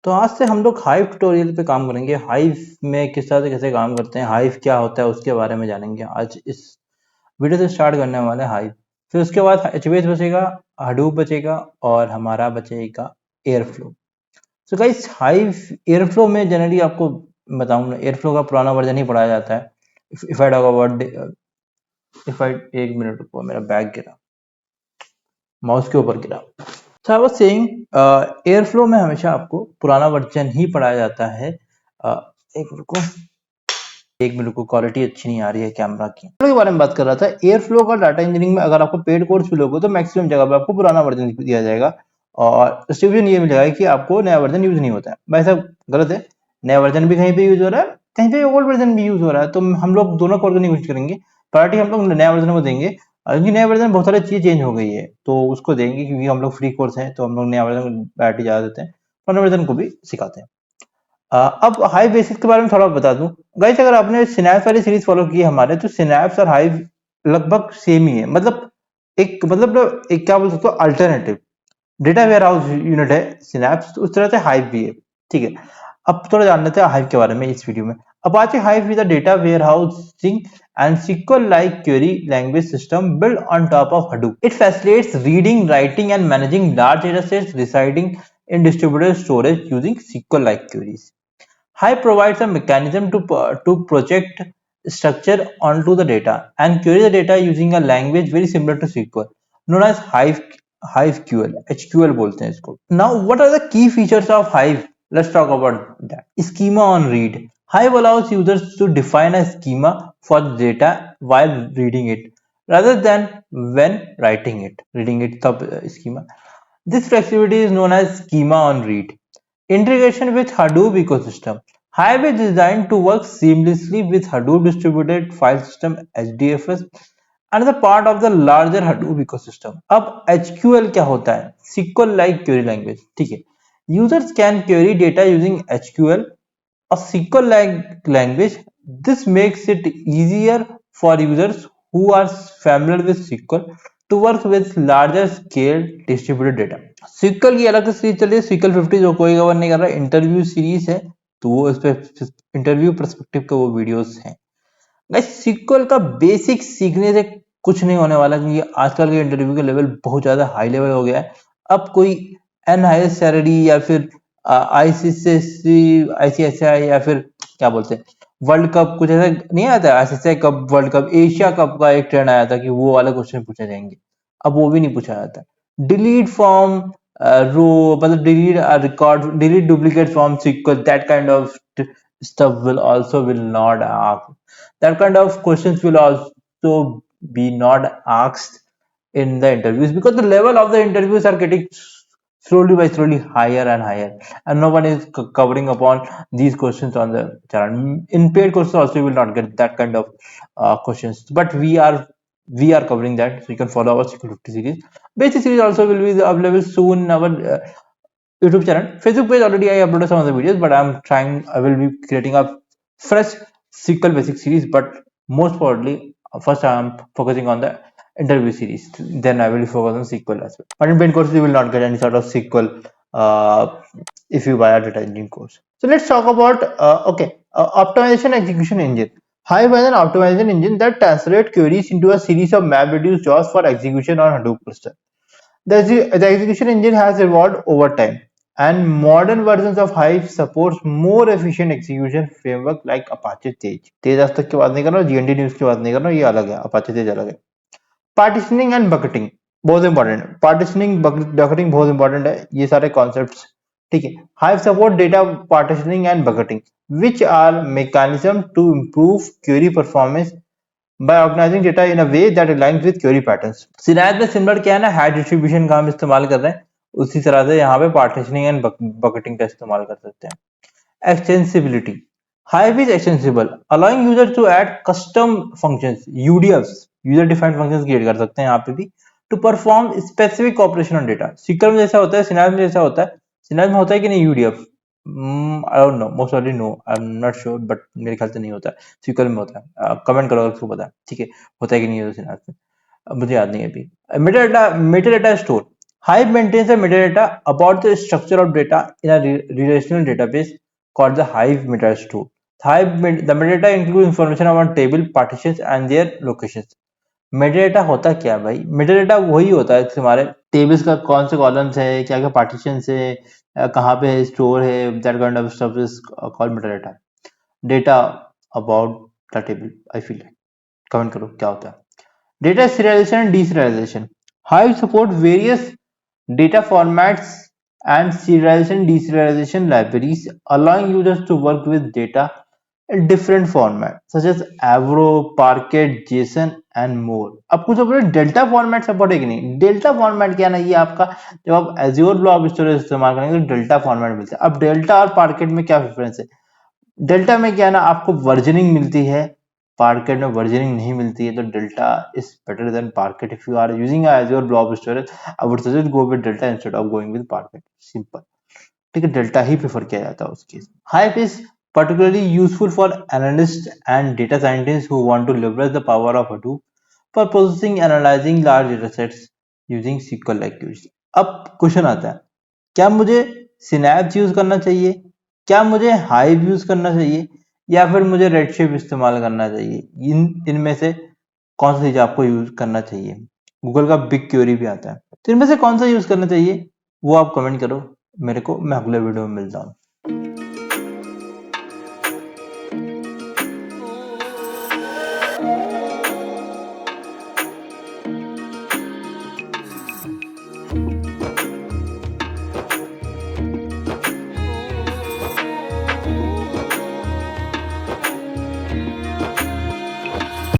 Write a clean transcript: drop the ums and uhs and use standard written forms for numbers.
तो आज से हम लोग हाइव ट्यूटोरियल पे काम करेंगे। हाइव में किस तरह से कैसे काम करते हैं, हाइव क्या होता है उसके बारे में जानेंगे आज इस वीडियो से स्टार्ट करने वाले हैं हाइव। फिर उसके बाद एचबीएस बचेगा, हडूप बचेगा और हमारा बचेगा airflow. So guys, hive airflow में जनरली आपको बताऊंगा, एयरफ्लो का पुराना वर्जन ही पढ़ाया जाता है। If I talk about, if I, एक मिनट रुको, मेरा बैग गिरा, माउस के ऊपर गिरा। सो आई वाज सेइंग, एयरफ्लो में हमेशा आपको पुराना वर्जन ही पढ़ाया जाता है। एक रुको, एक मिनट को, क्वालिटी अच्छी नहीं आ रही है कैमरा की। के बारे में बात कर रहा था। एयरफ्लो का डाटा इंजीनियरिंग में अगर आपको पेड कोर्स भी लोगे तो मैक्सिमम जगह पे आपको पुराना वर्जन दिया जाएगा और रिस्ट्रिक्शन ये मिलेगा कि आपको नया वर्जन यूज नहीं होता है। वैसा गलत है, नया वर्जन भी कहीं पे यूज हो रहा है, कहीं पे ओल्ड वर्जन भी यूज हो रहा है। तो हम लोग दोनों को नहीं यूज करेंगे, प्रायोरिटी हम लोग नया वर्जन को देंगे। क्योंकि नया वर्जन में बहुत सारी चीजें चेंज हो गई है तो उसको देंगे, क्योंकि हम लोग फ्री कोर्स हैं तो हम लोग नया वर्जन को प्रायोरिटी ज्यादा देते हैं, पुराने वर्जन को भी सिखाते हैं। अब हाइव बेसिस के बारे में थोड़ा बता दूं गाइस। अगर आपने सिनैप्स वाली सीरीज फॉलो की है हमारे, तो सिनैप्स और हाइव लगभग सेम ही है। मतलब एक क्या बोल सकते हो, alternative data warehouse unit है सिनैप्स, तो उस तरह से हाइव भी है। ठीक है, अब थोड़ा जान लेते हैं हाइव के बारे में इस वीडियो में। Apache Hive is a data warehousing and SQL-like query language system built on top of Hadoop. It facilitates reading, writing, and managing large datasets residing in distributed storage using SQL-like queries. Hive provides a mechanism to project structure onto the data and query the data using a language very similar to SQL, known as HiveQL. HQL बोलते हैं इसको. Now, what are the key features of Hive? Let's talk about that. Schema on read. Hive allows users to define a schema for data while reading it, rather than when writing it. Reading it तब schema. This flexibility is known as schema on read. Integration with Hadoop ecosystem. Hive is designed to work seamlessly with Hadoop Distributed File System (HDFS), another part of the larger Hadoop ecosystem. अब HQL क्या होता है? SQL like query language. ठीक है, users can query data using HQL, a SQL like language. This makes it easier for users who are familiar with SQL to work with larger scale distributed data. SQL की अलग से series चल रही है, SQL 50, जो कोई cover नहीं कर रहा है, इंटरव्यू सीरीज है, तो वो इस पे इंटरव्यू पर्सपेक्टिव के वो वीडियोस हैं। गाइस, SQL का बेसिक सीखने से कुछ नहीं होने वाला, क्योंकि आजकल के इंटरव्यू का लेवल बहुत ज्यादा हाई लेवल हो गया है। अब कोई NISRD या फिर ICSI या फिर क्या बोलते हैं, वर्ल्ड कप, कुछ ऐसा नहीं आता है। ICSI cup, world cup, Asia cup का एक ट्रेंड आया था कि वो वाले क्वेश्चन पूछे जाएंगे, अब वो भी नहीं पूछा जाता। डिलीट फ्रॉम रो, मतलब delete record, delete duplicate from SQL, that kind of stuff will not ask. That kind of questions will also be not asked in the interviews, because the level of the interviews are getting slowly higher and higher, and no one is covering upon these questions on the channel. In paid courses also you will not get that kind of questions, but we are covering that, so you can follow our SQL 50 series. Basic series also will be available soon in our YouTube channel. Facebook page already I uploaded some of the videos, but I will be creating a fresh SQL basic series, but most probably first I am focusing on the interview series, then I will focus on SQL as well. But in paid course you will not get any sort of SQL if you buy a data engineering course. So let's talk about optimization execution engine. Hive has an optimization engine that translates queries into a series of map-reduced jobs for execution on Hadoop cluster. The execution engine has evolved over time, and modern versions of Hive supports more efficient execution framework like Apache Tej. तेज आज तक की बात नहीं कर रहा हूँ, GNT news की बात नहीं कर रहा हूँ, ये अलग है, Apache Tej अलग है। पार्टीशनिंग एंड बकेटिंग बहुत इंपॉर्टेंट है, पार्टीशनिंग बकेटिंग बहुत इंपॉर्टेंट है, ये सारे कॉन्सेप्ट्स। ठीक है, Hive support data partitioning and bucketing, which are mechanism to improve query performance by organizing data in a way that aligns with query patterns. सिनायत में similar क्या है ना, हाई डिस्ट्रीब्यूशन का हम इस्तेमाल कर रहे हैं, उसी तरह से यहाँ पे पार्टीशनिंग एंड बकेटिंग का इस्तेमाल कर सकते हैं। Extensibility. Hive is extensible, allowing users to add custom functions, UDFs, user defined functions create कर सकते हैं यहाँ पे भी, to perform specific operation on data. SQL में जैसा होता है, सिनायत में जैसा होता है, सिनायत में होता है कि नहीं UDF? I don't know, most probably no, I'm not sure, but मेरे ख्याल से नहीं होता है, SQL में होता है। कमेंट करो अगर उसको पता है, ठीक है, होता है कि नहीं होता सिनायत में, मुझे याद नहीं है अभी। Meta data store, Hive maintains a metadata about the structure of data in a relational database called the Hive metastore. The metadata includes information about table, partitions and their locations. Metadata होता क्या है भाई? Metadata वही होता है तुम्हारे tables का कौन से कॉलम्स है, क्या क्या पार्टीशन है, कहाँ पे स्टोर है, that kind of stuff is called metadata. Data about the table. I feel like comment करो क्या होता है. Data serialization and deserialization. Hive support various data formats and serialization deserialization libraries, allowing users to work with data in different formats such as Avro, Parquet, JSON and more. अब कुछ अपने delta format support है कि नहीं? Delta format क्या ना, ये आपका जब आप Azure ब्लॉब स्टोरेज इस्तेमाल करेंगे तो डेल्टा फॉर्मेट मिलता है. अब डेल्टा और पार्केट में क्या डिफरेंस है? डेल्टा में क्या है ना, आपको वर्जनिंग मिलती है, पार्केट में वर्जनिंग नहीं मिलती है. तो Delta is better than Parquet. If you are using Azure blob storage, I would suggest go with Delta instead of going with Parquet. Simple. ठीक है, डेल्टा ही प्रेफर किया जाता है उस case. Hive is particularly useful for analysts and data scientists who want to leverage the power of Hadoop for processing and analyzing large datasets using SQL like queries. अब question आता है, क्या मुझे सिनैप्स यूज करना चाहिए, क्या मुझे hive use करना चाहिए, या फिर मुझे रेडशिफ्ट इस्तेमाल करना चाहिए? इनमें से कौन सा चीज आपको यूज करना चाहिए? गूगल का बिग क्वेरी भी आता है. तो इनमें से कौन सा यूज करना चाहिए वो आप कमेंट करो मेरे को. मैं अगले वीडियो में मिलता हूँ.